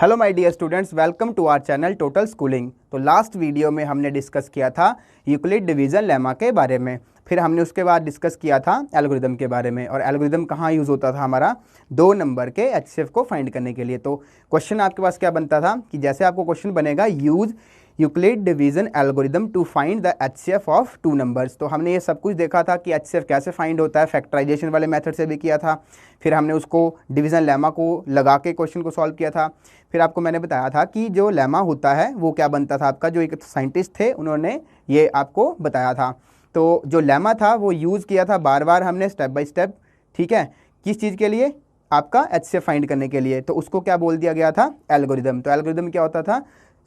Hello my dear students, welcome to our channel total schooling. तो last video में हमने discuss किया था यूक्लिड डिवीज़न लेमा के बारे में। फिर हमने उसके बाद डिस्कस किया था एल्गोरिदम के बारे में। और एल्गोरिदम कहाँ यूज़ होता था हमारा 2 नंबर के एचसीएफ को फाइंड करने के लिए। तो क्वेश्चन आपके पास क्या बनता था कि जैसे आपको क्वेश्चन बनेगा use Euclid division algorithm to find the HCF of 2 numbers. तो हमने ये सब कुछ देखा था कि एचसीएफ कैसे फाइंड होता है, फैक्टराइजेशन वाले मेथड से भी किया था। फिर हमने उसको डिवीज़न लेमा को लगा के क्वेश्चन को सॉल्व किया था। फिर आपको मैंने बताया था कि जो लेमा होता है वो क्या बनता था आपका, जो एक साइंटिस्ट थे उन्होंने ये आपको बताया था। तो जो लेमा था वो यूज़ किया था बार बार हमने स्टेप बाय स्टेप, ठीक है, किस चीज़ के लिए, आपका एचसीएफ फाइंड करने के लिए। तो उसको क्या बोल दिया गया था, एल्गोरिदम। तो एल्गोरिदम क्या होता था,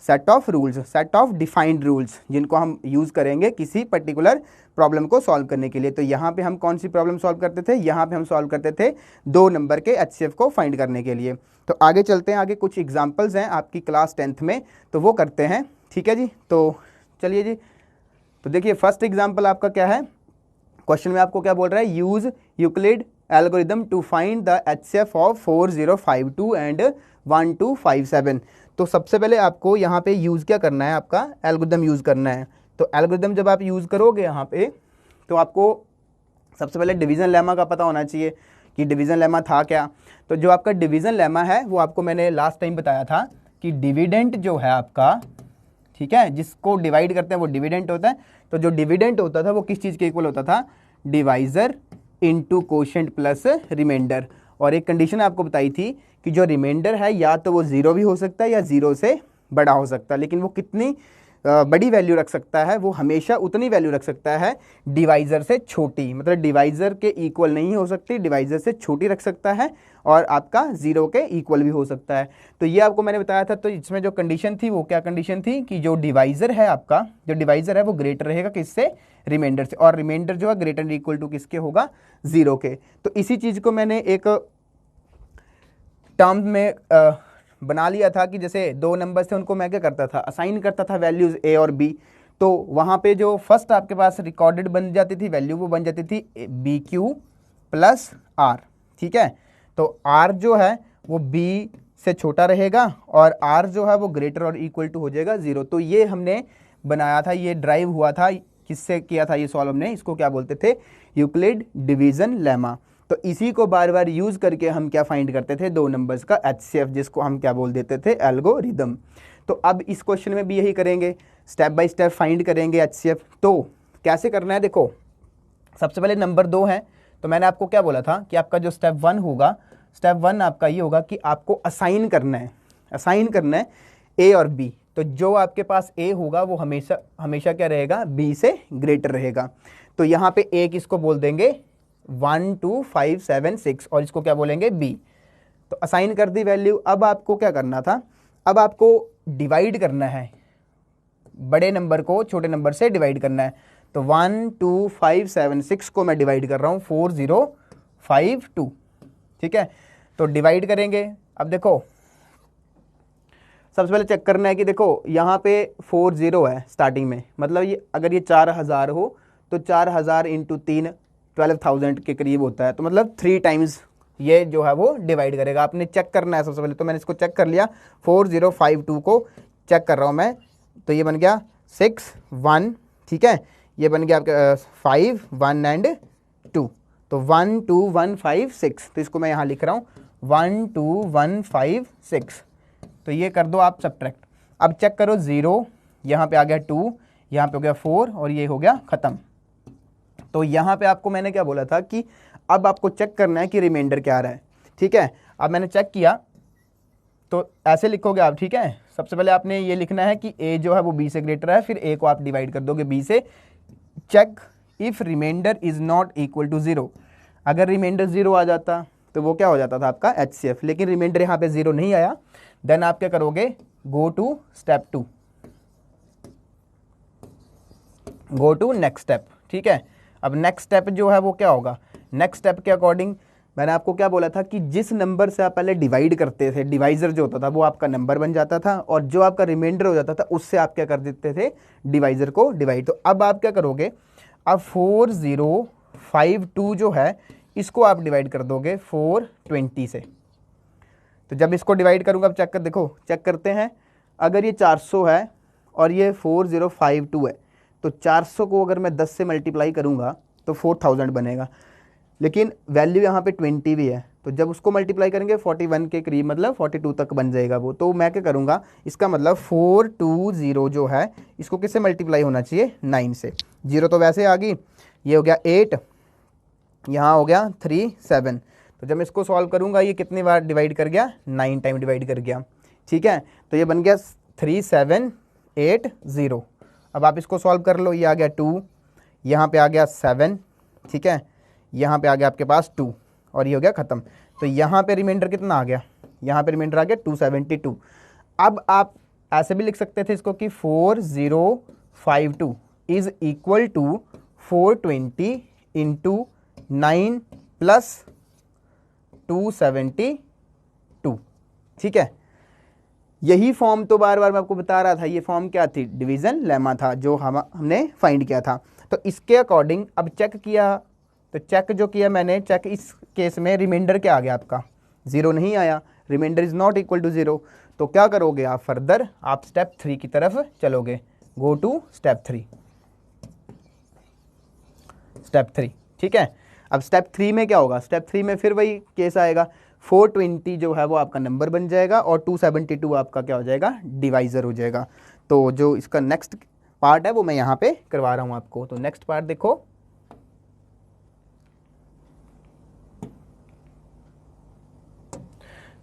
set of rules, set of defined rules जिनको हम यूज़ करेंगे किसी पर्टिकुलर प्रॉब्लम को सॉल्व करने के लिए। तो यहाँ पे हम कौन सी प्रॉब्लम सॉल्व करते थे, यहाँ पे हम सॉल्व करते थे 2 नंबर के एचसीएफ को फाइंड करने के लिए। तो आगे चलते हैं, आगे कुछ एग्जांपल्स हैं आपकी क्लास 10th में, तो वो करते हैं, ठीक है जी। तो चलिए जी, तो देखिए फर्स्ट एग्जाम्पल आपका क्या है, क्वेश्चन में आपको क्या बोल रहा है, use Euclid algorithm to find the HCF of 4052 and 1257। तो सबसे पहले आपको यहाँ पे यूज़ क्या करना है, आपका एल्गोरिदम यूज़ करना है। तो एल्गोरिदम जब आप यूज़ करोगे यहाँ पे, तो आपको सबसे पहले डिवीज़न लेमा का पता होना चाहिए कि डिवीज़न लेमा था क्या। तो जो आपका डिवीज़न लेमा है वो आपको मैंने लास्ट टाइम बताया था कि डिविडेंट जो है आपका, ठीक है, जिसको डिवाइड करते हैं वो डिविडेंट होता है। तो जो डिविडेंट होता था वो किस चीज़ के इक्वल होता था, divisor into quotient plus remainder. और एक कंडीशन आपको बताई थी कि जो रिमाइंडर है या तो वो 0 भी हो सकता है या 0 से बड़ा हो सकता है, लेकिन वो कितनी बड़ी वैल्यू रख सकता है, वो हमेशा उतनी वैल्यू रख सकता है डिवाइज़र से छोटी, मतलब डिवाइज़र के इक्वल नहीं हो सकती, डिवाइज़र से छोटी रख सकता है, और आपका 0 के इक्वल भी हो सकता है। तो ये आपको मैंने बताया था। तो इसमें जो कंडीशन थी वो क्या कंडीशन थी कि जो डिवाइज़र है आपका, जो डिवाइज़र है वो ग्रेटर रहेगा किससे, रिमाइंडर से, और रिमाइंडर जो है ग्रेटर इक्वल टू किसके होगा, 0 के। तो इसी चीज़ को मैंने एक टर्म में बना लिया था कि जैसे 2 नंबर थे उनको मैं क्या करता था, असाइन करता था वैल्यूज़ ए और बी। तो वहाँ पे जो फर्स्ट आपके पास रिकॉर्डेड बन जाती थी वैल्यू, वो बन जाती थी बी क्यू प्लस आर, ठीक है। तो आर जो है वो बी से छोटा रहेगा और आर जो है वो ग्रेटर और इक्वल टू हो जाएगा 0। तो ये हमने बनाया था, ये ड्राइव हुआ था, किससे किया था ये सॉल्व हमने, इसको क्या बोलते थे, यूक्लिड डिवीज़न लेमा। तो इसी को बार बार यूज़ करके हम क्या फाइंड करते थे, 2 नंबर्स का एचसीएफ, जिसको हम क्या बोल देते थे, एल्गोरिदम। तो अब इस क्वेश्चन में भी यही करेंगे, स्टेप बाय स्टेप फाइंड करेंगे एचसीएफ। तो कैसे करना है, देखो सबसे पहले नंबर 2 है। तो मैंने आपको क्या बोला था कि आपका जो स्टेप 1 होगा, स्टेप 1 आपका ये होगा कि आपको असाइन करना है, असाइन करना है ए और बी। तो जो आपके पास ए होगा वो हमेशा हमेशा क्या रहेगा, बी से ग्रेटर रहेगा। तो यहाँ पे ए किसको बोल देंगे, 1 2 5 7 6, और इसको क्या बोलेंगे, बी। तो असाइन कर दी वैल्यू। अब आपको क्या करना था, अब आपको डिवाइड करना है, बड़े नंबर को छोटे नंबर से डिवाइड करना है। तो 1 2 5 7 6 को मैं डिवाइड कर रहा हूँ 4 0 5 2, ठीक है। तो डिवाइड करेंगे। अब देखो सबसे पहले चेक करना है कि देखो यहाँ पे 4 0 है स्टार्टिंग में, मतलब ये अगर ये 4000 हो तो 4000 इंटू 3 12,000 के करीब होता है। तो मतलब 3 टाइम्स ये जो है वो डिवाइड करेगा। आपने चेक करना है सबसे पहले। तो मैंने इसको चेक कर लिया, 4052 को चेक कर रहा हूँ मैं। तो ये बन गया 6 1, ठीक है, ये बन गया आपका 5 1 एंड 2। तो 1 2 1 5 6, तो इसको मैं यहाँ लिख रहा हूँ 1 2 1 5 6। तो ये कर दो आप सब्ट्रैक्ट। अब चेक करो 0, यहाँ पे आ गया 2, यहाँ पे हो गया 4, और ये हो गया ख़त्म। तो यहाँ पे आपको मैंने क्या बोला था कि अब आपको चेक करना है कि रिमाइंडर क्या आ रहा है, ठीक है। अब मैंने चेक किया, तो ऐसे लिखोगे आप, ठीक है। सबसे पहले आपने ये लिखना है कि ए जो है वो बी से ग्रेटर है, फिर ए को आप डिवाइड कर दोगे बी से। Check if remainder is not equal to 0। अगर रिमाइंडर 0 आ जाता तो वो क्या हो जाता था आपका एचसीएफ, लेकिन रिमाइंडर यहाँ पे 0 नहीं आया। देन आप क्या करोगे, go to step 2, go to next step, ठीक है। अब नेक्स्ट स्टेप जो है वो क्या होगा, नेक्स्ट स्टेप के अकॉर्डिंग मैंने आपको क्या बोला था कि जिस नंबर से आप पहले डिवाइड करते थे, डिवाइजर जो होता था वो आपका नंबर बन जाता था, और जो आपका रिमाइंडर हो जाता था उससे आप क्या कर देते थे, डिवाइजर को डिवाइड। तो अब आप क्या करोगे, अब 4052 जो है इसको आप डिवाइड कर दोगे 420 से, तो जब इसको डिवाइड करूँगा, अब चेक कर, देखो चेक करते हैं, अगर ये 400 है और ये 4052 है, तो 400 को अगर मैं 10 से मल्टीप्लाई करूँगा तो 4000 बनेगा, लेकिन वैल्यू यहाँ पे 20 भी है, तो जब उसको मल्टीप्लाई करेंगे 41 के करीब, मतलब 42 तक बन जाएगा वो। तो मैं क्या करूँगा, इसका मतलब 420 जो है इसको किससे मल्टीप्लाई होना चाहिए, 9 से। 0 तो वैसे आ गई, ये हो गया 8, यहाँ हो गया 3 7। तो जब मैं इसको सॉल्व करूँगा ये कितनी बार डिवाइड कर गया, 9 टाइम डिवाइड कर गया, ठीक है। तो ये बन गया 3780। अब आप इसको सॉल्व कर लो, ये आ गया 2, यहाँ पे आ गया 7, ठीक है, यहाँ पे आ गया आपके पास 2, और ये हो गया ख़त्म। तो यहाँ पे रिमाइंडर कितना आ गया, यहाँ पे रिमाइंडर आ गया 272। अब आप ऐसे भी लिख सकते थे इसको कि 4052 is equal to 420 into 9 plus 272, ठीक है। यही फॉर्म तो बार बार मैं आपको बता रहा था, ये फॉर्म क्या थी, डिवीज़न लेमा था जो हमने फाइंड किया था। तो इसके अकॉर्डिंग अब चेक किया, तो चेक जो किया मैंने, चेक इस केस में रिमाइंडर क्या आ गया आपका, 0 नहीं आया, remainder is not equal to 0। तो क्या करोगे आप, फर्दर आप स्टेप 3 की तरफ चलोगे, गो टू स्टेप 3, स्टेप 3, ठीक है। अब स्टेप 3 में क्या होगा, स्टेप 3 में फिर वही केस आएगा, 420 जो है वो आपका नंबर बन जाएगा और 272 आपका क्या हो जाएगा, डिवाइज़र हो जाएगा। तो जो इसका नेक्स्ट पार्ट है वो मैं यहाँ पे करवा रहा हूँ आपको। तो नेक्स्ट पार्ट देखो,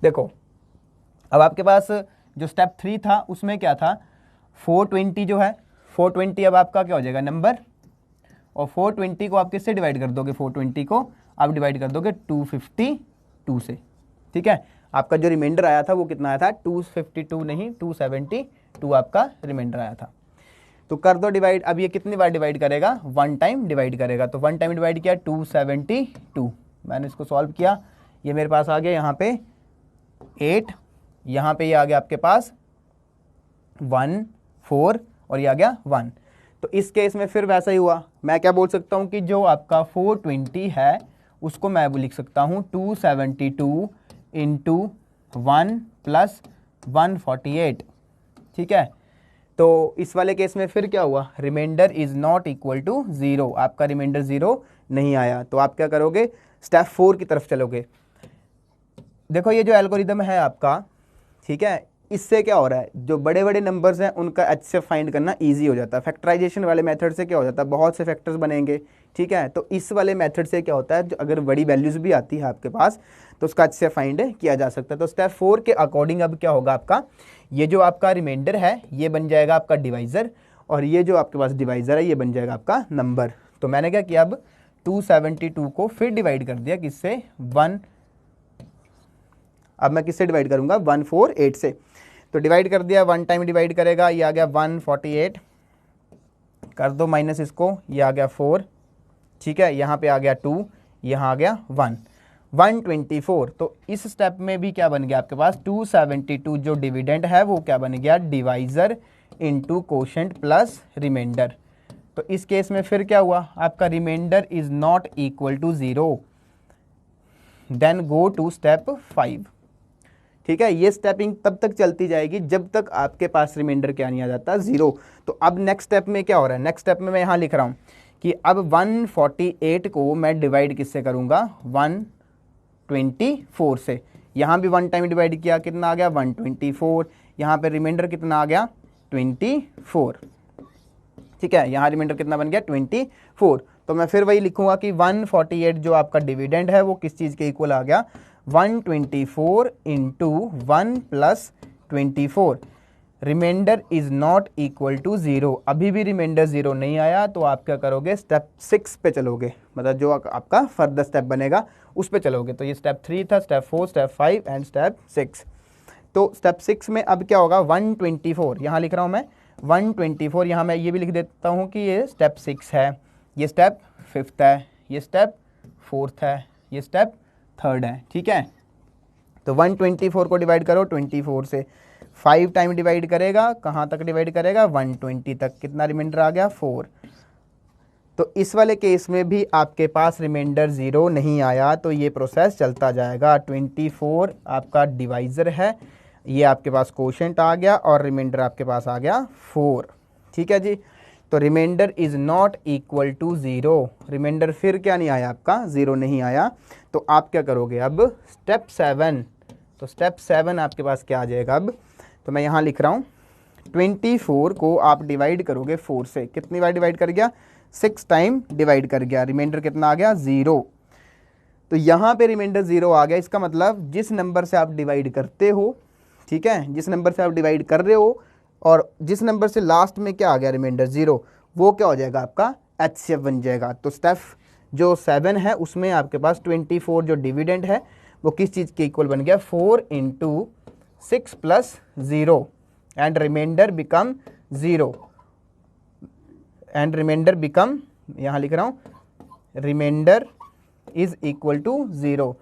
देखो अब आपके पास जो स्टेप 3 था उसमें क्या था, 420 जो है, 420 अब आपका क्या हो जाएगा नंबर, और 420 को आप किससे डिवाइड कर दोगे, 420 को आप डिवाइड कर दोगे 252 से, ठीक है। आपका जो रिमाइंडर आया था वो कितना आया था, 252 नहीं 272 आपका रिमाइंडर आया था। तो कर दो डिवाइड। अब ये कितनी बार डिवाइड करेगा, 1 टाइम डिवाइड करेगा। तो 1 टाइम डिवाइड किया 272, मैंने इसको सॉल्व किया, ये मेरे पास आ गया यहाँ पे 8, यहाँ पे ये आ गया आपके पास 1 4 और ये आ गया 1। तो इस केस में फिर वैसा ही हुआ, मैं क्या बोल सकता हूँ कि जो आपका 420 है उसको मैं वो लिख सकता हूँ 272 इंटू 1 प्लस 148, ठीक है। तो इस वाले केस में फिर क्या हुआ, remainder is not equal to 0, आपका रिमाइंडर 0 नहीं आया। तो आप क्या करोगे, स्टेप 4 की तरफ चलोगे। देखो ये जो एल्गोरिदम है आपका, ठीक है, इससे क्या हो रहा है, जो बड़े बड़े नंबर्स हैं उनका एचसीएफ फाइंड करना इजी हो जाता है। फैक्टराइजेशन वाले मेथड से क्या हो जाता है, बहुत से फैक्टर्स बनेंगे, ठीक है। तो इस वाले मेथड से क्या होता है, जो अगर बड़ी वैल्यूज़ भी आती है आपके पास तो उसका एचसीएफ फाइंड किया जा सकता है। तो स्टेप 4 के अकॉर्डिंग अब क्या होगा आपका, ये जो आपका रिमाइंडर है ये बन जाएगा आपका डिवाइज़र, और ये जो आपके पास डिवाइज़र है ये बन जाएगा आपका नंबर। तो मैंने क्या किया, अब 272 को फिर डिवाइड कर दिया किससे, 1, अब मैं किससे डिवाइड करूंगा, 148 से। तो डिवाइड कर दिया, 1 टाइम डिवाइड करेगा, ये आ गया 148, कर दो माइनस इसको, ये आ गया 4, ठीक है, यहाँ पे आ गया 2, यहाँ आ गया 1, 124। तो इस स्टेप में भी क्या बन गया आपके पास, 272 जो डिविडेंड है वो क्या बन गया, divisor into quotient plus remainder. तो इस केस में फिर क्या हुआ, आपका remainder is not equal to 0, then go to step 5, ठीक है। ये स्टेपिंग तब तक चलती जाएगी जब तक आपके पास रिमाइंडर क्या नहीं आ जाता, 0। तो अब नेक्स्ट स्टेप में क्या हो रहा है, नेक्स्ट स्टेप में मैं यहाँ लिख रहा हूँ कि अब 148 को मैं डिवाइड किससे करूँगा, 124 से। यहाँ भी 1 टाइम डिवाइड किया, कितना आ गया 124, यहाँ पे रिमाइंडर कितना आ गया 24, ठीक है, यहाँ रिमाइंडर कितना बन गया 24। तो मैं फिर वही लिखूँगा कि 148 जो आपका डिविडेंड है वो किस चीज़ के इक्वल आ गया, 124 into 1 plus 24, remainder is not equal to 0। अभी भी रिमाइंडर 0 नहीं आया, तो आप क्या करोगे, स्टेप 6 पे चलोगे, मतलब जो आपका फर्दर स्टेप बनेगा उस पे चलोगे। तो ये स्टेप 3 था, स्टेप 4, स्टेप 5 एंड स्टेप 6। तो स्टेप 6 में अब क्या होगा, 124 यहाँ लिख रहा हूँ मैं, 124 यहाँ मैं ये भी लिख देता हूँ कि ये स्टेप 6 है, ये स्टेप 5th है, ये स्टेप 4th है, ये स्टेप 3rd है, ठीक है। तो 124 को डिवाइड करो 24 से, 5 टाइम डिवाइड करेगा, कहाँ तक डिवाइड करेगा, 120 तक, कितना रिमाइंडर आ गया 4। तो इस वाले केस में भी आपके पास रिमाइंडर 0 नहीं आया, तो ये प्रोसेस चलता जाएगा। 24 आपका डिवाइज़र है, ये आपके पास कोशेंट आ गया और रिमाइंडर आपके पास आ गया 4। ठीक है जी। तो remainder is not equal to 0, remainder फिर क्या नहीं आया आपका, 0 नहीं आया। तो आप क्या करोगे अब, स्टेप 7। तो स्टेप 7 आपके पास क्या आ जाएगा अब, तो मैं यहाँ लिख रहा हूँ 24 को आप डिवाइड करोगे 4 से। कितनी बार डिवाइड कर गया, 6 टाइम डिवाइड कर गया। रिमाइंडर कितना आ गया, 0। तो यहाँ पे रिमाइंडर 0 आ गया। इसका मतलब जिस नंबर से आप डिवाइड करते हो, ठीक है, जिस नंबर से आप डिवाइड कर रहे हो और जिस नंबर से लास्ट में क्या आ गया रिमाइंडर 0, वो क्या हो जाएगा आपका HCF बन जाएगा। तो स्टेप जो 7 है उसमें आपके पास 24 जो डिविडेंड है वो किस चीज़ के इक्वल बन गया, 4 × 6 + 0 and remainder become 0 and remainder become, यहाँ लिख रहा हूँ रिमाइंडर इज इक्वल टू 0।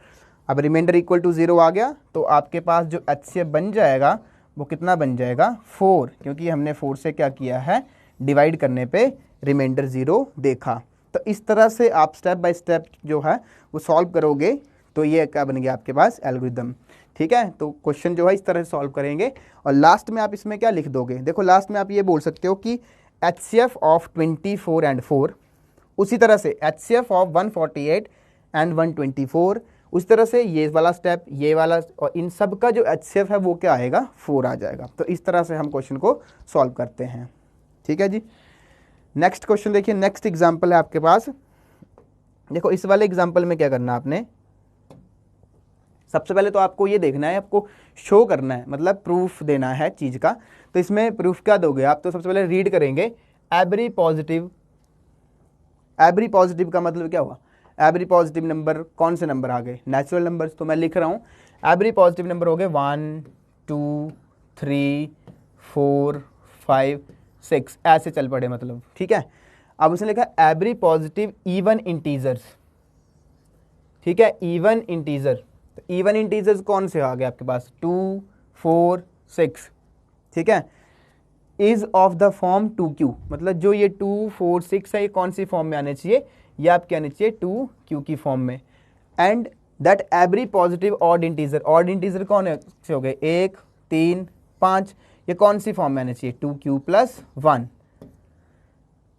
अब रिमाइंडर इक्वल टू 0 आ गया तो आपके पास जो HCF बन जाएगा वो कितना बन जाएगा, 4, क्योंकि हमने 4 से क्या किया है, डिवाइड करने पे रिमाइंडर 0 देखा। तो इस तरह से आप स्टेप बाय स्टेप जो है वो सॉल्व करोगे, तो ये क्या बन गया आपके पास, एल्गोरिदम। ठीक है, तो क्वेश्चन जो है इस तरह से सॉल्व करेंगे और लास्ट में आप इसमें क्या लिख दोगे, देखो लास्ट में आप ये बोल सकते हो कि HCF ऑफ 24 एंड 4, उसी तरह से HCF ऑफ 148 एंड 124, उस तरह से ये वाला स्टेप, ये वाला, और इन सब का जो HCF है वो क्या आएगा, 4 आ जाएगा। तो इस तरह से हम क्वेश्चन को सॉल्व करते हैं। ठीक है जी। नेक्स्ट क्वेश्चन देखिए, नेक्स्ट एग्जाम्पल है आपके पास। देखो इस वाले एग्जाम्पल में क्या करना है आपने, सबसे पहले तो आपको ये देखना है, आपको शो करना है, मतलब प्रूफ देना है चीज़ का। तो इसमें प्रूफ क्या दोगे आप, तो सबसे पहले रीड करेंगे एवरी पॉजिटिव। एवरी पॉजिटिव का मतलब क्या हुआ, एवरी पॉजिटिव नंबर कौन से नंबर आ गए, नेचुरल नंबर्स। तो मैं लिख रहा हूँ एवरी पॉजिटिव नंबर हो गए 1 2 3 4 5 6, ऐसे चल पड़े मतलब। ठीक है, अब उसने लिखा एवरी पॉजिटिव इवन इंटीजर्स। ठीक है, इवन इंटीजर। तो इवन इंटीजर्स कौन से आ गए आपके पास, 2 4 6। ठीक है, is of the form 2Q, मतलब जो ये 2 4 6 है ये कौन सी फॉर्म में आने चाहिए, ये आपके आने चाहिए 2Q की फॉर्म में। And that every positive odd integer, odd integer कौन से हो गए, 1 3 5, ये कौन सी फॉर्म में आने चाहिए, 2Q + 1।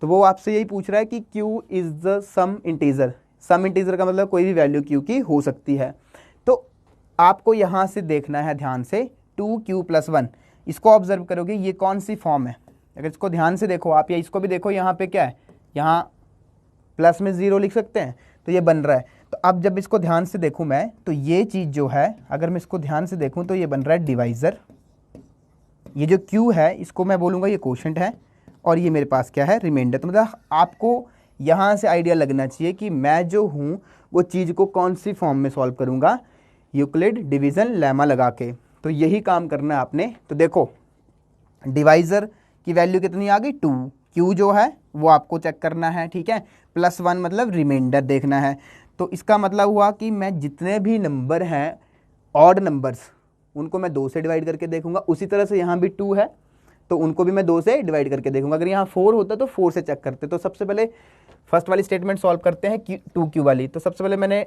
तो वो आपसे यही पूछ रहा है कि Q is the some integer. Some integer का मतलब कोई भी वैल्यू Q की हो सकती है। तो आपको यहाँ से देखना है ध्यान से 2Q + 1, इसको ऑब्जर्व करोगे ये कौन सी फॉर्म है। अगर इसको ध्यान से देखो आप, या इसको भी देखो, यहाँ पे क्या है, यहाँ प्लस में 0 लिख सकते हैं, तो ये बन रहा है। तो अब जब इसको ध्यान से देखूँ मैं, तो ये चीज़ जो है, अगर मैं इसको ध्यान से देखूँ तो ये बन रहा है डिवाइज़र। ये जो Q है इसको मैं बोलूँगा ये कोशेंट है, और ये मेरे पास क्या है, रिमाइंडर। तो मतलब आपको यहाँ से आइडिया लगना चाहिए कि मैं जो हूँ वो चीज़ को कौन सी फॉर्म में सॉल्व करूँगा, यूक्लिड डिवीज़न लेमा लगा के। तो यही काम करना है आपने। तो देखो डिवाइज़र की वैल्यू कितनी आ गई, 2, Q जो है वो आपको चेक करना है। ठीक है, +1 मतलब रिमाइंडर देखना है। तो इसका मतलब हुआ कि मैं जितने भी नंबर हैं ऑड नंबर्स, उनको मैं 2 से डिवाइड करके देखूंगा। उसी तरह से यहाँ भी 2 है तो उनको भी मैं 2 से डिवाइड करके देखूंगा। अगर यहाँ 4 होता तो 4 से चेक करते। तो सबसे पहले फर्स्ट वाली स्टेटमेंट सॉल्व करते हैं 2Q वाली। तो सबसे पहले मैंने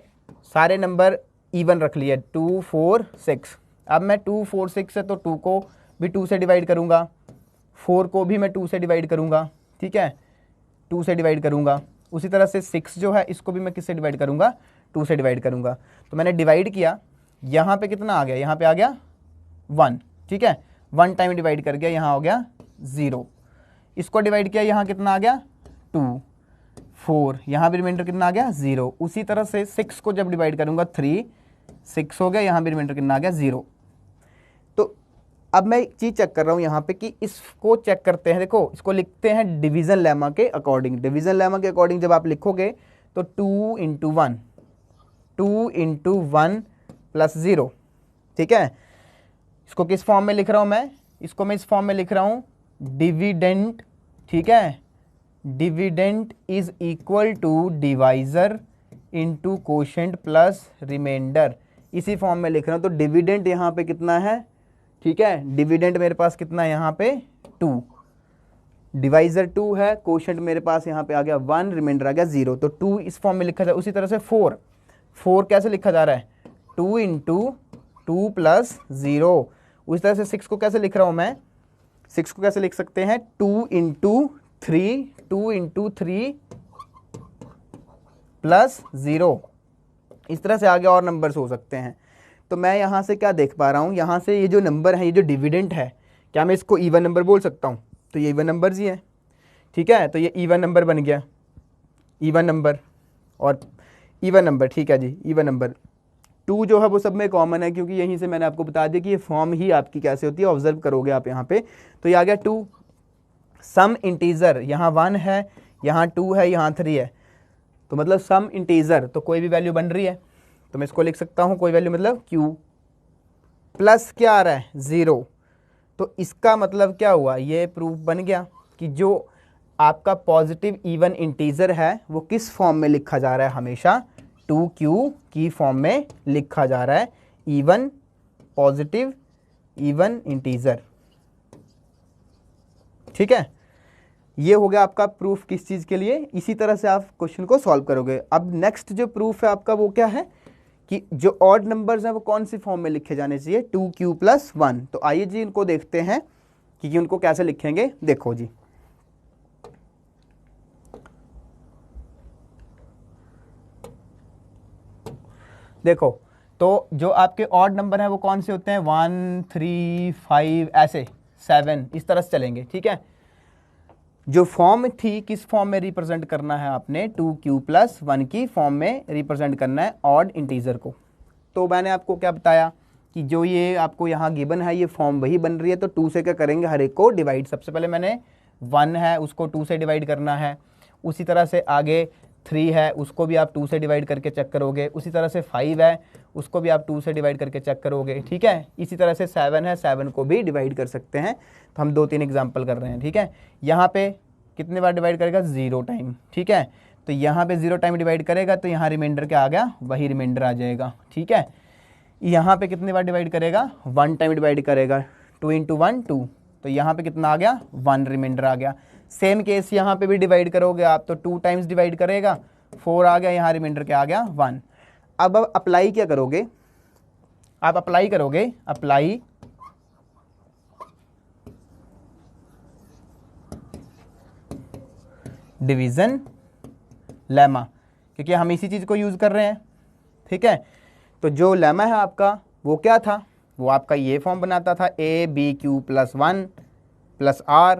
सारे नंबर इवन रख लिए, 2 4 6। अब मैं 2 4 6 है तो 2 को भी 2 से डिवाइड करूँगा, 4 को भी मैं 2 से डिवाइड करूँगा। ठीक है, 2 से डिवाइड करूँगा। उसी तरह से 6 जो है इसको भी मैं किससे डिवाइड करूँगा, 2 से डिवाइड करूँगा। तो मैंने डिवाइड किया, यहाँ पे कितना आ गया, यहाँ पे आ गया 1। ठीक है, 1 टाइम डिवाइड कर गया, यहाँ हो गया 0। इसको डिवाइड किया, यहाँ कितना आ गया 2 4, यहाँ भी रिमाइंडर कितना आ गया 0। उसी तरह से 6 को जब डिवाइड करूँगा 3, 6 हो गया, यहाँ भी रिमाइंडर कितना आ गया 0। तो अब मैं एक चीज़ चेक कर रहा हूँ यहाँ पे कि इसको चेक करते हैं। देखो इसको लिखते हैं डिवीज़न लेमा के अकॉर्डिंग। डिवीज़न लेमा के अकॉर्डिंग जब आप लिखोगे तो 2 × 1, 2 × 1 + 0। ठीक है, इसको किस फॉर्म में लिख रहा हूँ मैं, इसको मैं इस फॉर्म में लिख रहा हूँ डिविडेंट। ठीक है, dividend is equal to divisor into quotient plus remainder, इसी फॉर्म में लिख रहा हूँ। तो डिविडेंट यहाँ पे कितना है, ठीक है, डिविडेंट मेरे पास कितना है यहाँ पे 2। डिवाइजर 2 है, कोशेंट मेरे पास यहाँ पे आ गया 1, रिमाइंडर आ गया 0, तो 2 इस फॉर्म में लिखा जाए। उसी तरह से 4 कैसे लिखा जा रहा है, 2 इंटू 2 प्लस 0। उसी तरह से 6 को कैसे लिख रहा हूँ मैं, 6 को कैसे लिख सकते हैं, 2 इंटू 3 प्लस 0। इस तरह से आगे और नंबर्स हो सकते हैं। तो मैं यहाँ से क्या देख पा रहा हूँ, यहाँ से ये जो नंबर है, ये जो डिविडेंट है, क्या मैं इसको इवन नंबर बोल सकता हूँ, तो ये इवन नंबर्स ही है, ठीक है। तो ये इवन नंबर बन गया, इवन नंबर और इवन नंबर, ठीक है जी, इवन नंबर। 2 जो है वो सब में कॉमन है, क्योंकि यहीं से मैंने आपको बता दिया कि ये फॉर्म ही आपकी कैसे होती है, ऑब्जर्व करोगे आप यहाँ पे। तो ये आ गया 2। सम इंटीजर, यहाँ 1 है, यहाँ 2 है, यहाँ 3 है, तो मतलब सम इंटीजर, तो कोई भी वैल्यू बन रही है, तो मैं इसको लिख सकता हूँ कोई वैल्यू, मतलब q प्लस क्या आ रहा है 0। तो इसका मतलब क्या हुआ, ये प्रूफ बन गया कि जो आपका पॉजिटिव इवन इंटीजर है वो किस फॉर्म में लिखा जा रहा है, हमेशा 2q की फॉर्म में लिखा जा रहा है, इवन पॉजिटिव इवन इंटीजर, ठीक है। ये हो गया आपका प्रूफ किस चीज़ के लिए, इसी तरह से आप क्वेश्चन को सॉल्व करोगे। अब नेक्स्ट जो प्रूफ है आपका वो क्या है कि जो ऑड नंबर्स हैं वो कौन सी फॉर्म में लिखे जाने चाहिए, 2q प्लस 1। तो आइए जी इनको देखते हैं कि उनको कैसे लिखेंगे। देखो जी, देखो तो जो आपके ऑड नंबर हैं वो कौन से होते हैं, 1 3 5 ऐसे 7 इस तरह से चलेंगे, ठीक है। जो फॉर्म थी किस फॉर्म में रिप्रेजेंट करना है आपने, 2q प्लस 1 की फॉर्म में रिप्रेजेंट करना है ऑड इंटीजर को। तो मैंने आपको क्या बताया कि जो ये आपको यहाँ गिवन है ये फॉर्म वही बन रही है, तो 2 से क्या करेंगे, हर एक को डिवाइड। सबसे पहले मैंने 1 है उसको 2 से डिवाइड करना है, उसी तरह से आगे 3 है उसको भी आप 2 से डिवाइड करके चेक करोगे, उसी तरह से 5 है उसको भी आप 2 से डिवाइड करके चेक करोगे, ठीक है। इसी तरह से 7 है, 7 को भी डिवाइड कर सकते हैं। तो हम 2-3 एग्जाम्पल कर रहे हैं, ठीक है। यहाँ पे कितने बार डिवाइड करेगा, 0 टाइम, ठीक है। तो यहाँ पे 0 टाइम डिवाइड करेगा तो यहाँ रिमाइंडर क्या आ गया, वही रिमाइंडर आ जाएगा, ठीक है। यहाँ पे कितने बार डिवाइड करेगा, 1 टाइम डिवाइड करेगा, 2 इंटू 1 2, तो यहाँ पे कितना आ गया, 1 रिमाइंडर आ गया। सेम केस यहाँ पे भी डिवाइड करोगे आप तो 2 टाइम्स डिवाइड करेगा, 4 आ गया, यहाँ रिमाइंडर क्या आ गया, 1। अब अप्लाई क्या करोगे, आप अप्लाई करोगे, अप्लाई डिवीजन लेमा, क्योंकि हम इसी चीज़ को यूज़ कर रहे हैं, ठीक है। तो जो लेमा है आपका वो क्या था, वो आपका ये फॉर्म बनाता था a/b/q + 1 + r,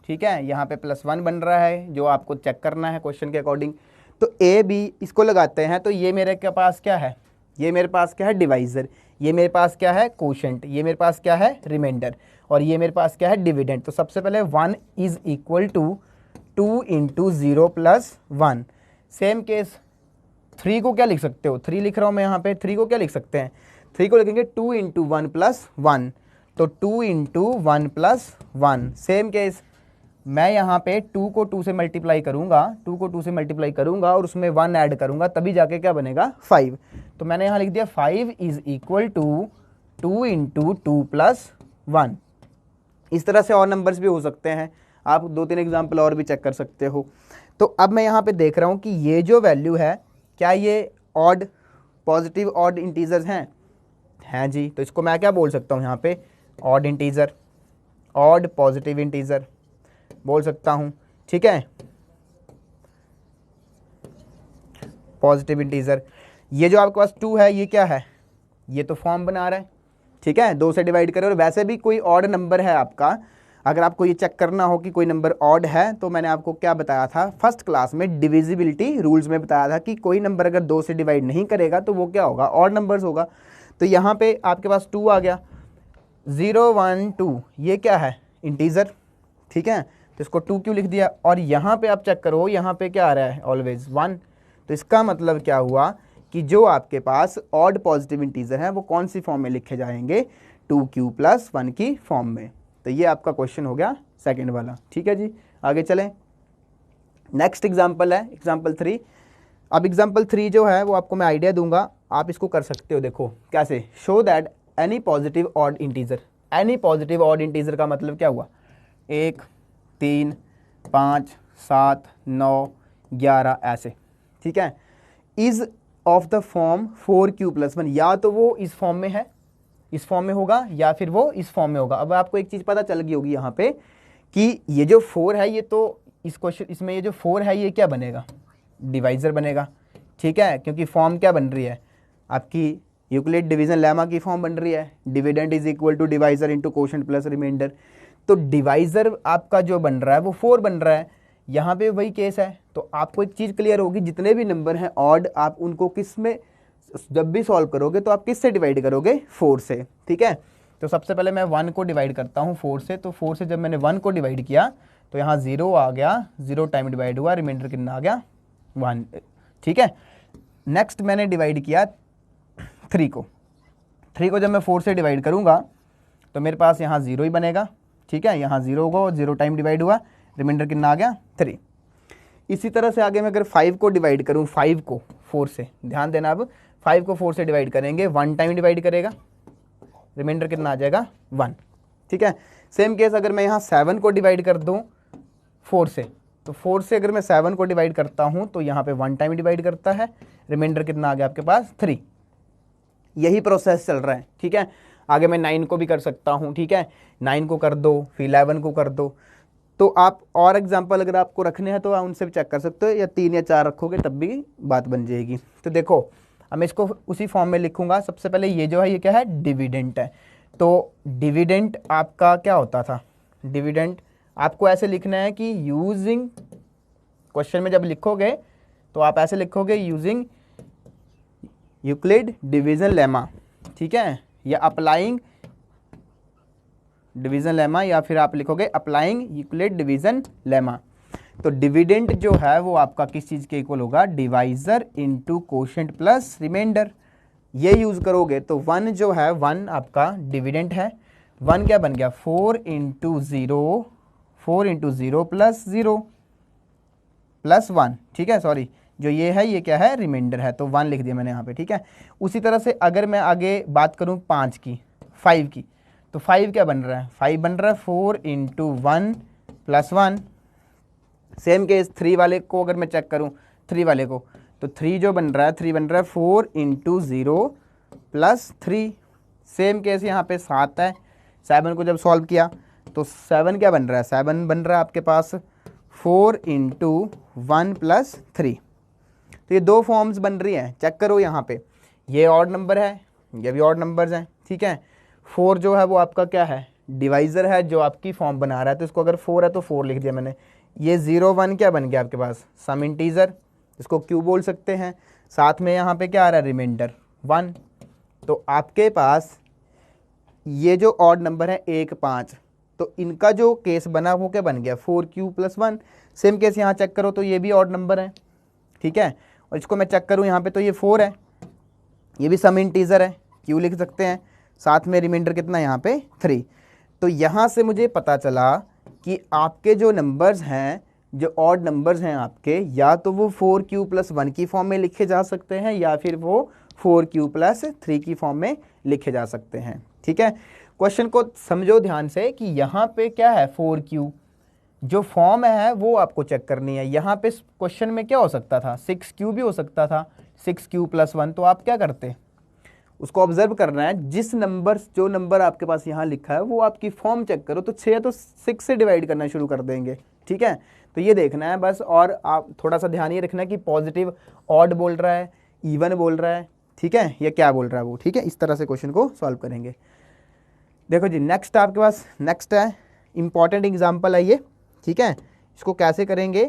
ठीक है। यहाँ पे +1 बन रहा है जो आपको चेक करना है क्वेश्चन के अकॉर्डिंग। तो a b इसको लगाते हैं, तो ये मेरे के पास क्या है, ये मेरे पास क्या है, डिवाइजर, ये मेरे पास क्या है, कोशेंट, ये मेरे पास क्या है, रिमाइंडर, और ये मेरे पास क्या है, डिविडेंड। तो सबसे पहले 1 is equal to 2 into 0 plus 1। Same case 3 को क्या लिख सकते हो, 3 लिख रहा हूँ मैं यहाँ पे, 3 को क्या लिख सकते हैं, 3 को लिखेंगे 2 इंटू 1 प्लस 1, तो 2 इंटू 1 प्लस 1। सेम केस मैं यहाँ पे 2 को 2 से मल्टीप्लाई करूँगा, 2 को 2 से मल्टीप्लाई करूँगा और उसमें 1 ऐड करूँगा, तभी जाके क्या बनेगा, 5। तो मैंने यहाँ लिख दिया 5 is equal to 2 into 2 plus 1। इस तरह से और नंबर्स भी हो सकते हैं, आप 2-3 एग्जाम्पल और भी चेक कर सकते हो। तो अब मैं यहाँ पे देख रहा हूँ कि ये जो वैल्यू है क्या ये ऑड पॉजिटिव ऑड इंटीजर्स हैं जी। तो इसको मैं क्या बोल सकता हूँ यहाँ पे, odd integer, odd positive integer बोल सकता हूँ, ठीक है, पॉजिटिव इंटीजर। ये जो आपके पास 2 है ये क्या है, ये तो फॉर्म बना रहा है, ठीक है, 2 से डिवाइड करो। और वैसे भी कोई ऑड नंबर है आपका, अगर आपको ये चेक करना हो कि कोई नंबर ऑड है, तो मैंने आपको क्या बताया था फर्स्ट क्लास में, डिविजिबिलिटी रूल्स में बताया था कि कोई नंबर अगर 2 से डिवाइड नहीं करेगा तो वो क्या होगा, ऑड नंबर्स होगा। तो यहाँ पे आपके पास 2 आ गया, 0 1 2 ये क्या है, इंटीजर, ठीक है। तो इसको 2 क्यों लिख दिया, और यहाँ पे आप चेक करो, यहाँ पे क्या आ रहा है, ऑलवेज 1। तो इसका मतलब क्या हुआ कि जो आपके पास ऑड पॉजिटिव इंटीजर है वो कौन सी फॉर्म में लिखे जाएंगे, 2q + 1 की फॉर्म में। तो ये आपका क्वेश्चन हो गया सेकंड वाला, ठीक है जी। आगे चलें, नेक्स्ट एग्जांपल है एग्जांपल 3। अब एग्जांपल 3 जो है वो आपको मैं आइडिया दूंगा, आप इसको कर सकते हो। देखो कैसे, show that any positive odd integer, any positive odd integer का मतलब क्या हुआ, 1 3 5, 7, 9, 11 ऐसे, ठीक है। Is of the form 4q+1, या तो वो इस फॉर्म में है, इस फॉर्म में होगा, या फिर वो इस फॉर्म में होगा। अब आपको एक चीज़ पता चल गई होगी यहाँ पे कि ये जो 4 है, ये तो इस क्वेश्चन इसमें ये जो 4 है ये क्या बनेगा, डिवाइज़र बनेगा, ठीक है, क्योंकि फॉर्म क्या बन रही है आपकी, यूक्लिड डिवीजन लेमा की फॉर्म बन रही है, dividend is equal to divisor into quotient plus remainder. तो डिवाइजर आपका जो बन रहा है वो 4 बन रहा है, यहाँ पे वही केस है। तो आपको एक चीज़ क्लियर होगी, जितने भी नंबर हैं ऑड, आप उनको किस में जब भी सॉल्व करोगे तो आप किस से डिवाइड करोगे, 4 से, ठीक है। तो सबसे पहले मैं 1 को डिवाइड करता हूँ 4 से, तो 4 से जब मैंने 1 को डिवाइड किया तो यहाँ 0 आ गया, 0 टाइम डिवाइड हुआ, रिमाइंडर कितना आ गया, 1, ठीक है। नेक्स्ट मैंने डिवाइड किया 3 को, 3 को जब मैं 4 से डिवाइड करूँगा तो मेरे पास यहाँ 0 ही बनेगा, ठीक है, यहाँ 0 होगा, 0 टाइम डिवाइड हुआ, रिमाइंडर कितना आ गया, 3। इसी तरह से आगे मैं अगर 5 को डिवाइड करूँ, 5 को 4 से, ध्यान देना, अब 5 को 4 से डिवाइड करेंगे, 1 टाइम डिवाइड करेगा, रिमाइंडर कितना आ जाएगा, 1, ठीक है। सेम केस अगर मैं यहाँ 7 को डिवाइड कर दूँ 4 से, तो 4 से अगर मैं 7 को डिवाइड करता हूँ तो यहाँ पे 1 टाइम डिवाइड करता है, रिमाइंडर कितना आ गया आपके पास, 3। यही प्रोसेस चल रहा है, ठीक है। आगे मैं 9 को भी कर सकता हूँ, ठीक है, 9 को कर दो, फिर 11 को कर दो। तो आप और एग्जांपल अगर आपको रखने हैं तो आप उनसे भी चेक कर सकते हो, या 3 या 4 रखोगे तब भी बात बन जाएगी। तो देखो अब मैं इसको उसी फॉर्म में लिखूंगा। सबसे पहले ये जो है ये क्या है, डिविडेंट है। तो डिविडेंट आपका क्या होता था, डिविडेंट आपको ऐसे लिखना है कि यूजिंग, क्वेश्चन में जब लिखोगे तो आप ऐसे लिखोगे यूजिंग यूक्लिड डिवीजन लेमा, ठीक है, या अप्लाइंग डिवीजन लेमा, या फिर आप लिखोगे अप्लाइंग यूक्लिड डिवीजन लेमा। तो डिविडेंट जो है वो आपका किस चीज़ के इक्वल होगा, divisor into quotient plus remainder. ये यूज़ करोगे तो 1 जो है 1 आपका डिविडेंट है, 1 क्या बन गया, 4 इंटू 0, 4 इंटू 0 प्लस 0 प्लस 1, ठीक है, सॉरी जो ये है ये क्या है, रिमाइंडर है, तो 1 लिख दिया मैंने यहाँ पे, ठीक है। उसी तरह से अगर मैं आगे बात करूँ 5 की, 5 की, तो 5 क्या बन रहा है, 5 बन रहा है 4 इंटू 1 प्लस 1। सेम केस 3 वाले को अगर मैं चेक करूँ, 3 वाले को, तो 3 जो बन रहा है, 3 बन रहा है 4 इंटू 0 प्लस 3। सेम केस यहाँ पे 7 है, 7 को जब सॉल्व किया तो 7 क्या बन रहा है, 7 बन रहा है आपके पास 4 इंटू 1 प्लस 3। तो ये 2 फॉर्म्स बन रही हैं, चेक करो यहाँ पे, ये ऑड नंबर है, ये भी ऑड नंबर्स हैं, ठीक है। 4 जो है वो आपका क्या है, डिवाइज़र है जो आपकी फॉर्म बना रहा है, तो इसको अगर 4 है तो 4 लिख दिया मैंने। ये 0, 1 क्या बन गया आपके पास, सम इंटीजर, इसको क्यू बोल सकते हैं। साथ में यहाँ पे क्या आ रहा है, रिमाइंडर 1। तो आपके पास ये जो ऑड नंबर है 1, 5, तो इनका जो केस बना वो क्या बन गया, 4q+1। सेम केस यहाँ चेक करो तो ये भी ऑड नंबर है, ठीक है। और इसको मैं चेक करूँ यहाँ पे तो ये 4 है, ये भी सम इंटीजर है, क्यू लिख सकते हैं। साथ में रिमाइंडर कितना यहाँ पे, 3। तो यहाँ से मुझे पता चला कि आपके जो नंबर्स हैं, जो ऑड नंबर्स हैं आपके, या तो वो 4q+1 की फॉर्म में लिखे जा सकते हैं, या फिर वो 4q+3 की फॉर्म में लिखे जा सकते हैं, ठीक है। क्वेश्चन को समझो ध्यान से कि यहाँ पे क्या है, 4q जो फॉर्म है वो आपको चेक करनी है। यहाँ पे क्वेश्चन में क्या हो सकता था, 6q भी हो सकता था, 6q+1। तो आप क्या करते, उसको ऑब्जर्व करना है, जिस नंबर, जो नंबर आपके पास यहाँ लिखा है वो आपकी फॉर्म चेक करो, तो 6 तो 6 से डिवाइड करना शुरू कर देंगे, ठीक है। तो ये देखना है बस, और आप थोड़ा सा ध्यान ये रखना है कि पॉजिटिव ऑड बोल रहा है, इवन बोल रहा है, ठीक है, ये क्या बोल रहा है वो, ठीक है। इस तरह से क्वेश्चन को सॉल्व करेंगे। देखो जी, नेक्स्ट आपके पास नेक्स्ट है, इंपॉर्टेंट एग्जाम्पल है ये, ठीक है। इसको कैसे करेंगे,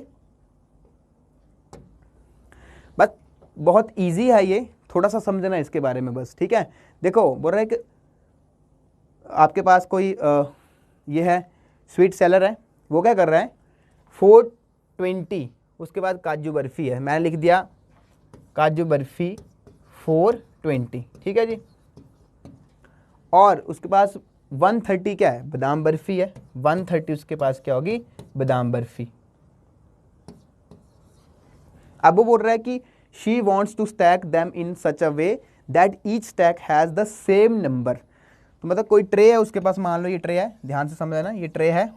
बस बहुत ईजी है ये, थोड़ा सा समझना है इसके बारे में बस, ठीक है। देखो बोल रहा है कि आपके पास कोई ये है स्वीट सेलर है, वो क्या कर रहा है, 420, उसके बाद काजू बर्फ़ी है, मैंने लिख दिया काजू बर्फ़ी 420, ठीक है जी। और उसके पास 130 क्या है, बादाम बर्फ़ी है, 130 उसके पास क्या होगी, बादाम बर्फ़ी। अब वो बोल रहा है कि she wants to stack them in such a way that each stack has the same number. तो मतलब कोई ट्रे है उसके पास, मान लो ये ट्रे है, ध्यान से समझना, ये ट्रे है,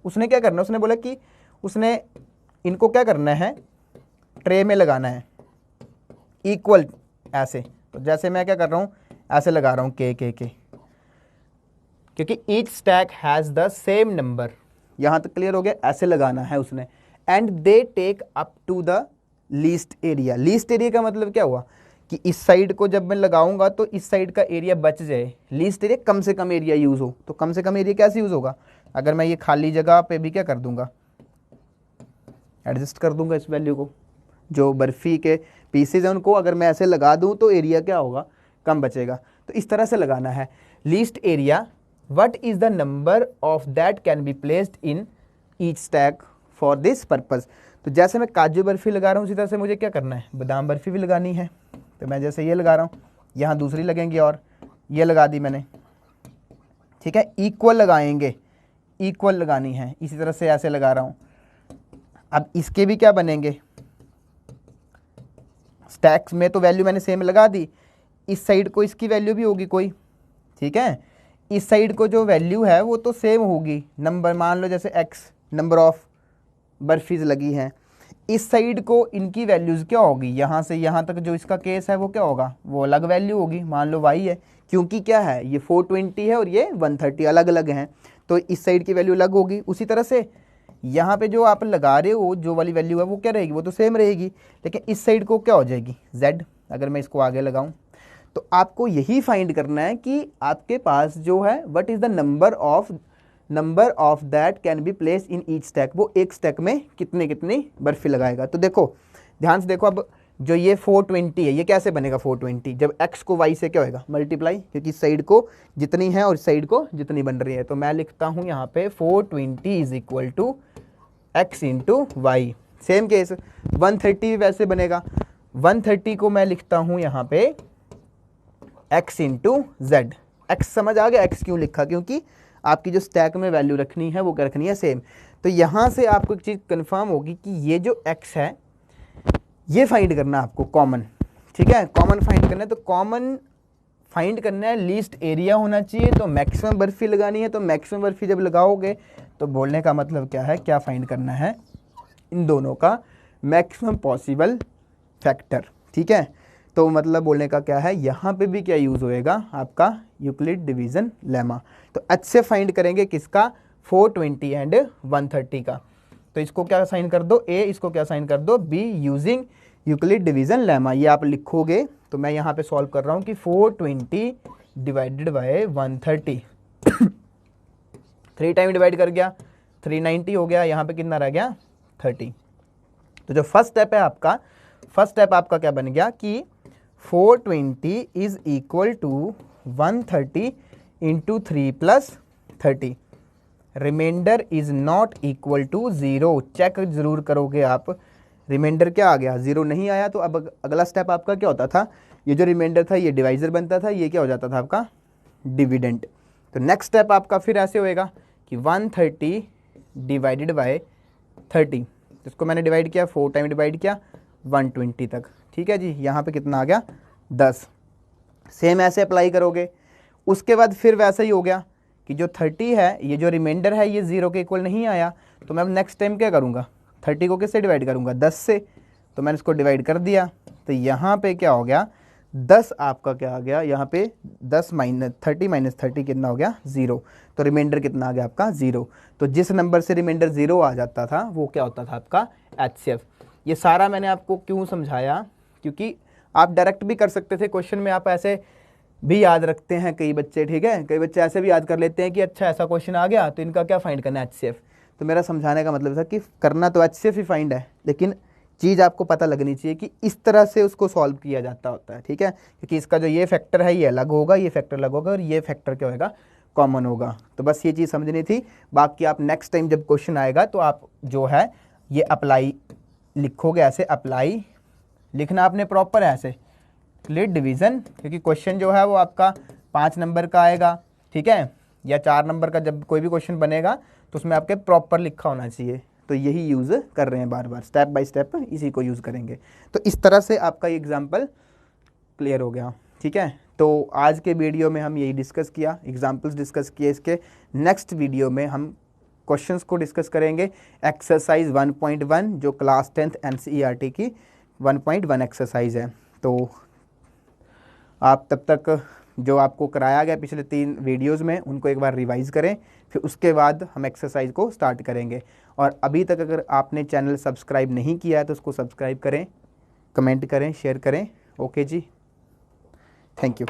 उसने क्या करना है, उसने बोला कि उसने इनको क्या करना है, ट्रे में लगाना है इक्वल ऐसे। तो जैसे मैं क्या कर रहा हूँ, ऐसे लगा रहा हूँ के क्योंकि each stack has the same number. यहाँ तक क्लियर हो गया, ऐसे लगाना है उसने। And they take up to the least area. Least area का मतलब क्या हुआ कि इस साइड को जब मैं लगाऊंगा तो इस साइड का एरिया बच जाए। लीस्ट एरिया कम से कम एरिया यूज़ हो। तो कम से कम एरिया कैसे यूज़ होगा, अगर मैं ये खाली जगह पे भी क्या कर दूंगा, एडजस्ट कर दूंगा इस वैल्यू को। जो बर्फ़ी के पीसेज हैं उनको अगर मैं ऐसे लगा दूं तो एरिया क्या होगा, कम बचेगा। तो इस तरह से लगाना है। Least area what is the number of that can be placed in each stack for this purpose. तो जैसे मैं काजू बर्फ़ी लगा रहा हूँ उसी तरह से मुझे क्या करना है, बादाम बर्फ़ी भी लगानी है। तो मैं जैसे ये लगा रहा हूँ, यहाँ दूसरी लगेंगी और ये लगा दी मैंने, ठीक है। इक्वल लगाएंगे, इक्वल लगानी है, इसी तरह से ऐसे लगा रहा हूँ। अब इसके भी क्या बनेंगे, स्टैक्स में तो वैल्यू मैंने सेम लगा दी, इस साइड को इसकी वैल्यू भी होगी कोई, ठीक है। इस साइड को जो वैल्यू है वो तो सेम होगी, नंबर मान लो जैसे x नंबर ऑफ बर्फीज लगी हैं। इस साइड को इनकी वैल्यूज़ क्या होगी, यहाँ से यहाँ तक जो इसका केस है वो क्या होगा, वो अलग वैल्यू होगी, मान लो y है, क्योंकि क्या है ये 420 है और ये 130 अलग अलग हैं, तो इस साइड की वैल्यू अलग होगी। उसी तरह से यहाँ पे जो आप लगा रहे हो जो वाली वैल्यू है वो क्या रहेगी, वो तो सेम रहेगी, लेकिन इस साइड को क्या हो जाएगी z। अगर मैं इसको आगे लगाऊं तो आपको यही फाइंड करना है कि आपके पास जो है what is the number of that can be place in each stack. वो एक स्टैक में कितनी कितनी बर्फी लगाएगा। तो देखो ध्यान से देखो, अब जो ये 420 है ये कैसे बनेगा 420, जब x को y से क्या होएगा मल्टीप्लाई, क्योंकि इस साइड को जितनी है और इस साइड को जितनी बन रही है। तो मैं लिखता हूँ यहाँ पे 420 is equal to x into y. Same case 130 वैसे बनेगा, 130 को मैं लिखता हूँ यहाँ पे x इंटू जेड। एक्स समझ आ गया, x क्यों लिखा, क्योंकि आपकी जो स्टैक में वैल्यू रखनी है वो क्या रखनी है, सेम। तो यहाँ से आपको एक चीज़ कंफर्म होगी कि ये जो x है ये फाइंड करना है आपको कॉमन, ठीक है। कॉमन फाइंड करना है, तो कॉमन फाइंड करना है, लीस्ट एरिया होना चाहिए, तो मैक्सिमम बर्फी लगानी है। तो मैक्सिमम बर्फी जब लगाओगे तो बोलने का मतलब क्या है, क्या फाइंड करना है, इन दोनों का मैक्सिमम पॉसिबल फैक्टर, ठीक है। तो मतलब बोलने का क्या है, यहाँ पे भी क्या यूज़ होएगा आपका यूक्लिड डिवीज़न लेमा। तो अच्छे फाइंड करेंगे किसका, 420 एंड 130 का। तो इसको क्या साइन कर दो a, इसको क्या साइन कर दो b, using Euclid division lemma. ये आप लिखोगे तो मैं यहाँ पे सॉल्व कर रहा हूँ कि 420 डिवाइडेड बाय 130 3 टाइम डिवाइड कर गया 390 हो गया, यहाँ पे कितना रह गया 30। तो जो फर्स्ट स्टेप है आपका, फर्स्ट स्टेप आपका क्या बन गया कि 420 is equal to 130 into 3 plus 30, remainder is not equal to 0। Check जरूर करोगे आप, रिमाइंडर क्या आ गया, 0 नहीं आया। तो अब अगला स्टेप आपका क्या होता था, ये जो रिमाइंडर था ये डिवाइजर बनता था, ये क्या हो जाता था आपका डिविडेंड। तो नेक्स्ट स्टेप आपका फिर ऐसे होएगा कि 130 डिवाइडेड बाय 30, इसको मैंने डिवाइड किया 4 टाइम डिवाइड किया 120 तक, ठीक है जी। यहाँ पे कितना आ गया 10। सेम ऐसे अप्लाई करोगे, उसके बाद फिर वैसा ही हो गया कि जो 30 है ये जो रिमाइंडर है ये 0 के इक्वल नहीं आया, तो मैं नेक्स्ट टाइम क्या करूँगा, 30 को किससे डिवाइड करूँगा 10 से। तो मैंने इसको डिवाइड कर दिया, तो यहाँ पे क्या हो गया 10 आपका क्या आ गया, यहाँ पे 10 माइनस 30 कितना हो गया 0। तो रिमाइंडर कितना आ गया आपका 0। तो जिस नंबर से रिमाइंडर 0 आ जाता था वो क्या होता था आपका HCF। ये सारा मैंने आपको क्यों समझाया, क्योंकि आप डायरेक्ट भी कर सकते थे क्वेश्चन में, आप ऐसे भी याद रखते हैं कई बच्चे, ठीक है। कई बच्चे ऐसे भी याद कर लेते हैं कि अच्छा ऐसा क्वेश्चन आ गया तो इनका क्या फाइंड करना है HCF। तो मेरा समझाने का मतलब था कि करना तो HCF ही फाइंड है, लेकिन चीज़ आपको पता लगनी चाहिए कि इस तरह से उसको सॉल्व किया जाता होता है, ठीक है। क्योंकि इसका जो ये फैक्टर है ये अलग होगा, ये फैक्टर अलग होगा और ये फैक्टर क्या होगा कॉमन होगा। तो बस ये चीज़ समझनी थी। बाकी आप नेक्स्ट टाइम जब क्वेश्चन आएगा तो आप जो है ये अप्लाई लिखोगे, ऐसे अप्लाई लिखना आपने प्रॉपर ऐसे यूक्लिड डिवीज़न, क्योंकि क्वेश्चन जो है वो आपका 5 नंबर का आएगा, ठीक है, या 4 नंबर का। जब कोई भी क्वेश्चन बनेगा तो उसमें आपके प्रॉपर लिखा होना चाहिए। तो यही यूज़ कर रहे हैं बार बार, स्टेप बाय स्टेप इसी को यूज़ करेंगे। तो इस तरह से आपका ये एग्जाम्पल क्लियर हो गया, ठीक है। तो आज के वीडियो में हम यही डिस्कस किया, एग्जाम्पल्स डिस्कस किए। इसके नेक्स्ट वीडियो में हम क्वेश्चंस को डिस्कस करेंगे। एक्सरसाइज 1.1 जो क्लास 10th NCERT की 1.1 एक्सरसाइज है। तो आप तब तक जो आपको कराया गया पिछले 3 वीडियोस में उनको एक बार रिवाइज़ करें, फिर उसके बाद हम एक्सरसाइज को स्टार्ट करेंगे। और अभी तक अगर आपने चैनल सब्सक्राइब नहीं किया है तो उसको सब्सक्राइब करें, कमेंट करें, शेयर करें। ओके जी, थैंक यू।